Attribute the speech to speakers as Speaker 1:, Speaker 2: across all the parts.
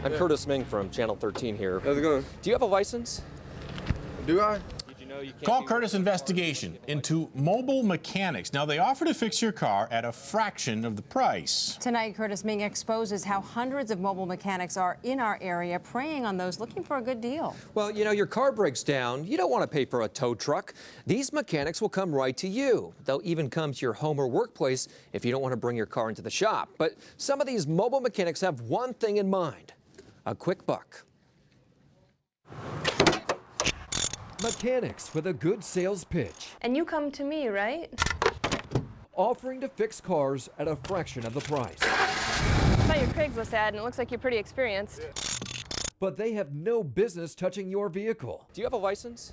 Speaker 1: I'm Kurtis from Channel 13 here.
Speaker 2: How's it going?
Speaker 1: Do you have a license?
Speaker 2: Do I?
Speaker 1: Did you know you can't
Speaker 3: Call Kurtis investigation into mobile mechanics. Now, they offer to fix your car at a fraction of the price.
Speaker 4: Tonight, Kurtis Ming exposes how hundreds of mobile mechanics are in our area preying on those looking for a good deal.
Speaker 1: Well, you know, your car breaks down. You don't want to pay for a tow truck. These mechanics will come right to you. They'll even come to your home or workplace if you don't want to bring your car into the shop. But some of these mobile mechanics have one thing in mind: a quick buck.
Speaker 5: Mechanics with a good sales pitch,
Speaker 6: And you come to me, right?
Speaker 5: offering to fix cars at a fraction of the price.
Speaker 6: I saw your Craigslist ad and it looks like you're pretty experienced.
Speaker 5: But they have no business touching your vehicle.
Speaker 1: Do you have a license?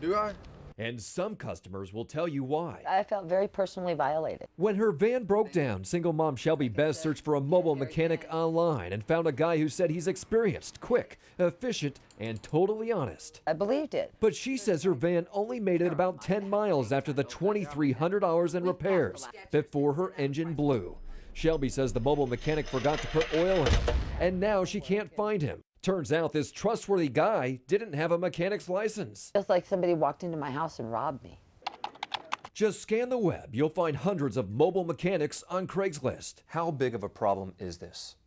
Speaker 2: Do I?
Speaker 5: And some customers will tell you why.
Speaker 7: I felt very personally violated.
Speaker 5: When her van broke down, single mom Shelby Best searched for a mobile mechanic online and found a guy who said he's experienced, quick, efficient, and totally honest.
Speaker 7: I believed it.
Speaker 5: But she says her van only made it about 10 miles after the $2,300 in repairs before her engine blew. Shelby says the mobile mechanic forgot to put oil in it, and now she can't find him. Turns out this trustworthy guy didn't have a mechanic's license.
Speaker 7: Just like somebody walked into my house and robbed me.
Speaker 5: Just scan the web. You'll find hundreds of mobile mechanics on Craigslist.
Speaker 1: How big of a problem is this?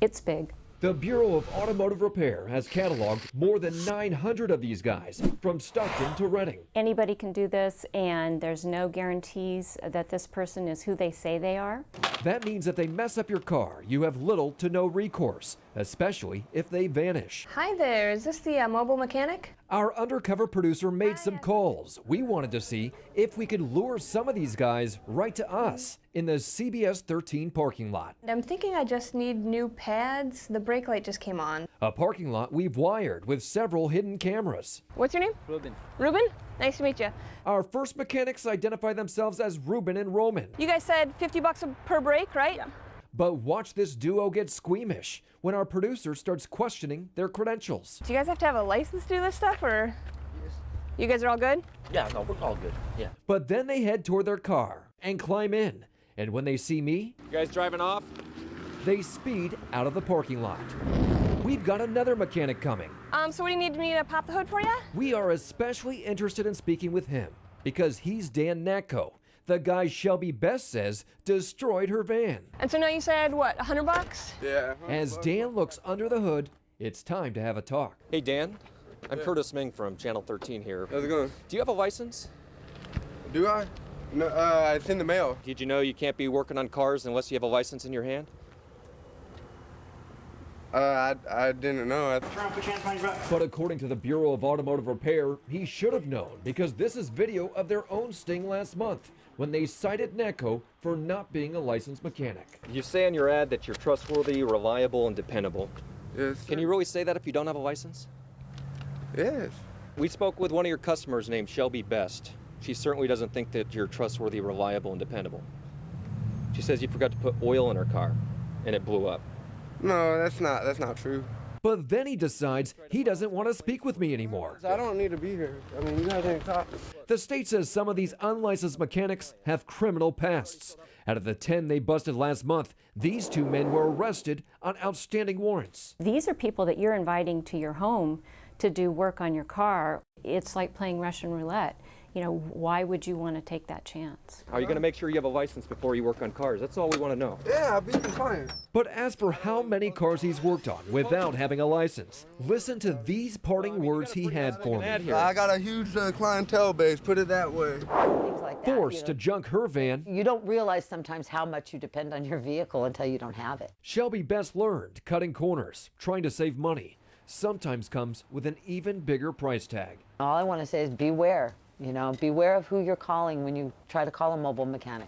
Speaker 8: It's big.
Speaker 5: The Bureau of Automotive Repair has cataloged more than 900 of these guys, from Stockton to Reading.
Speaker 8: Anybody can do this, and there's no guarantees that this person is who they say they are.
Speaker 5: That means if they mess up your car, you have little to no recourse, especially if they vanish.
Speaker 6: Hi there, is this the mobile mechanic?
Speaker 5: Our undercover producer made some calls. We wanted to see if we could lure some of these guys right to us in the CBS 13 parking lot.
Speaker 6: I'm thinking I just need new pads. The brake light just came on.
Speaker 5: A parking lot we've wired with several hidden cameras.
Speaker 6: What's your name?
Speaker 9: Ruben.
Speaker 6: Ruben? Nice to meet you.
Speaker 5: Our first mechanics identify themselves as Ruben and Roman.
Speaker 6: You guys said 50 bucks per brake, right? Yeah.
Speaker 5: But watch this duo get squeamish when our producer starts questioning their credentials.
Speaker 6: Do you guys have to have a license to do this stuff, or? Yes. You guys are all good?
Speaker 9: Yeah, no, we're all good. Yeah.
Speaker 5: But then they head toward their car and climb in. And when they see me,
Speaker 1: You guys driving off?
Speaker 5: they speed out of the parking lot. We've got another mechanic coming.
Speaker 6: So what do you need me to pop the hood for you?
Speaker 5: We are especially interested in speaking with him because he's Dan Natko, the guy Shelby Best says destroyed her van.
Speaker 6: And so now you said, what, 100 bucks?
Speaker 2: Yeah.
Speaker 5: As Dan looks under the hood, it's time to have a talk.
Speaker 1: Hey, Dan. I'm Kurtis Ming from Channel 13 here.
Speaker 2: How's it going?
Speaker 1: Do you have a license?
Speaker 2: Do I? No, it's in the mail.
Speaker 1: Did you know you can't be working on cars unless you have a license in your hand?
Speaker 2: I didn't know.
Speaker 5: But according to the Bureau of Automotive Repair, he should have known because this is video of their own sting last month when they cited Natko for not being a licensed mechanic.
Speaker 1: You say in your ad that you're trustworthy, reliable, and dependable.
Speaker 2: Yes, sir.
Speaker 1: Can you really say that if you don't have a license?
Speaker 2: Yes.
Speaker 1: We spoke with one of your customers named Shelby Best. She certainly doesn't think that you're trustworthy, reliable, and dependable. She says you forgot to put oil in her car, and it blew up.
Speaker 2: No, that's not true.
Speaker 5: But then he decides he doesn't want to speak with me anymore.
Speaker 2: I don't need to be here. I mean, you guys ain't talk.
Speaker 5: The state says some of these unlicensed mechanics have criminal pasts. Out of the 10 they busted last month, these two men were arrested on outstanding warrants.
Speaker 8: These are people that you're inviting to your home to do work on your car. It's like playing Russian roulette. You know, why would you want to take that chance?
Speaker 1: Are you going to make sure you have a license before you work on cars? That's all we want to know.
Speaker 2: Yeah, I'll be compliant.
Speaker 5: But as for how many cars he's worked on without having a license, listen to these parting words he had for me.
Speaker 2: I got a huge clientele base, put it that way.
Speaker 7: Things like that.
Speaker 5: Forced to junk her van,
Speaker 7: You don't realize sometimes how much you depend on your vehicle until you don't have it.
Speaker 5: Shelby Best learned cutting corners, trying to save money, sometimes comes with an even bigger price tag.
Speaker 7: All I want to say is beware. You know, beware of who you're calling when you try to call a mobile mechanic.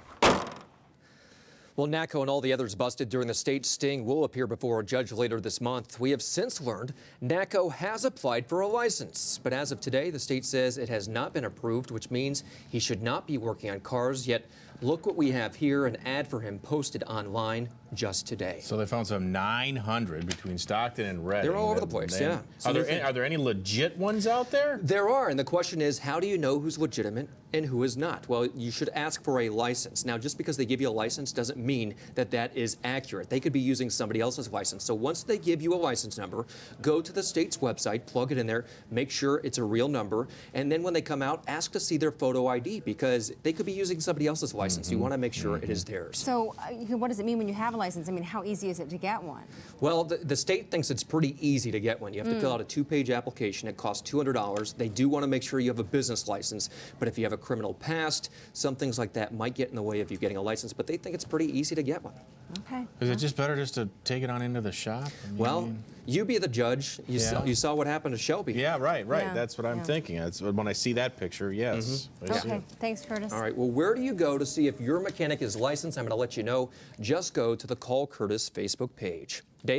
Speaker 1: Well, Natko and all the others busted during the state sting will appear before a judge later this month. We have since learned Natko has applied for a license, but as of today, the state says it has not been approved, which means he should not be working on cars. Yet Look what we have here, an ad for him posted online just today.
Speaker 3: So they found some 900 between Stockton and Reading.
Speaker 1: They're all over the place, yeah.
Speaker 3: Are there any legit ones out there?
Speaker 1: There are, and the question is, how do you know who's legitimate and who is not? Well, you should ask for a license. Now, just because they give you a license doesn't mean that that is accurate. They could be using somebody else's license. So once they give you a license number, go to the state's website, plug it in there, make sure it's a real number, and then when they come out, ask to see their photo ID because they could be using somebody else's license. You want to make sure it is theirs.
Speaker 4: So what does it mean when you have a license? I mean, how easy is it to get one?
Speaker 1: Well, the state thinks it's pretty easy to get one. You have to fill out a 2-page application. It costs $200. They do want to make sure you have a business license, but if you have a criminal past, some things like that might get in the way of you getting a license, but they think it's pretty easy to get one.
Speaker 4: Okay.
Speaker 3: Is it just better just to take it on into the shop? I
Speaker 1: Well, you be the judge. You saw what happened to Shelby.
Speaker 3: yeah, right.
Speaker 4: Yeah,
Speaker 3: That's what I'm thinking. That's when I see that picture, yes. I see
Speaker 4: Okay.
Speaker 3: it.
Speaker 4: Thanks, Curtis.
Speaker 1: All right, well, where do you go to see if your mechanic is licensed? I'm going to let you know. Just go to the Call Kurtis Facebook page. Dave?